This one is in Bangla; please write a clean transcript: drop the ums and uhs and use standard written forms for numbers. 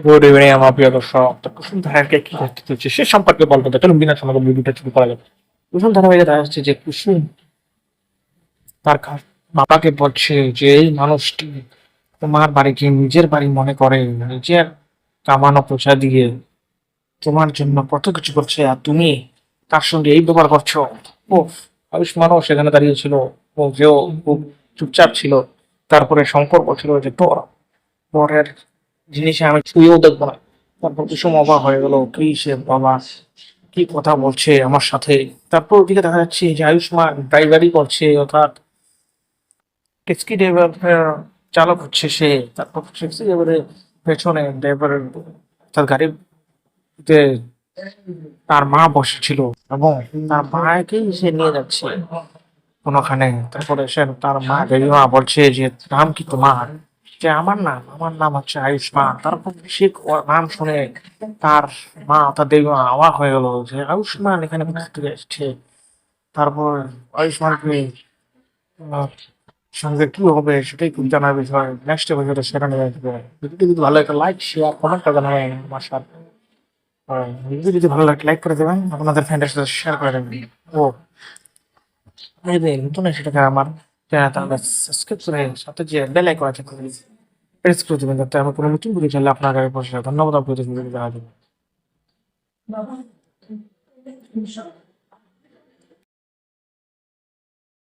গুড ইভিনিং আমার প্রিয় দর্শক। তো কুসুম ধারাকে কি ঘটতে চলছে সে সম্পর্কে বলবো। চলুন বিনা সময় ভিডিওটা শুরু করা যাবে। কুসুম ধারাবাহিকে দেখা যাচ্ছে যে কুসুম তার বাবাকে বলছে যে এই মানুষটি তোমার বাড়িকে নিজের বাড়ি মনে করে, নিজের কামানো পয়সা দিয়ে তোমার জন্য কত কিছু করছে, আর তুমি তার সঙ্গে এই ব্যবহার করছো। ও আয়ুষ্মানও সেখানে দাঁড়িয়েছিল, ও যেও খুব চুপচাপ ছিল। তারপরে শঙ্কর বলছিল যে তোর পরের জিনিসে আমি ছুঁয়েও দেখবো না। তারপর কুসুম অবাক হয়ে গেল, কি সে বাবা কি কথা বলছে আমার সাথে। তারপর ওদিকে দেখা যাচ্ছে যে আয়ুষ্মান ড্রাইভারি করছে, অর্থাৎ ট্যাক্সি ড্রাইভার চালক হচ্ছে সে। তারপর ট্যাক্সি ড্রাইভারের পেছনে ড্রাইভারের তার গাড়িতে তার মা বসেছিল এবং তার মাকেই সে নিয়ে যাচ্ছে কোনোখানে। তারপরে সে তার মা বেবিমা বলছে যে নাম কি তোমার, যে আমার নাম হচ্ছে আয়ুষ্মান। তারপর সে ওর নাম শুনে তার মা তার দেবীমা অবাক হয়ে গেল যে আয়ুষ্মান এখানে কোথা থেকে এসছে। তারপর আয়ুষ্মানকে আহ, সঙ্গে কি হবে সেটাই খুব জানার বিষয়। নেক্সট এপিসোডে সেটা নিয়ে আসবে। ভিডিওটি যদি ভালো একটা লাইক শেয়ার কমেন্ট করে জানাবেন আমার সাথে। ভিডিও যদি ভালো লাগে লাইক করে দেবেন, আপনাদের ফ্রেন্ডের সাথে শেয়ার করে দেবেন। ও যদি নতুন সেটাকে আমার চ্যানেল তাহলে সাবস্ক্রাইব করে সাথে যে বেল আইকন আছে প্রেস করে দেবেন, যাতে আমার কোনো নতুন ভিডিও চাইলে আপনার কাছে পৌঁছে যায়। ধন্যবাদ আপনাদের ভিডিও দেখার জন্য।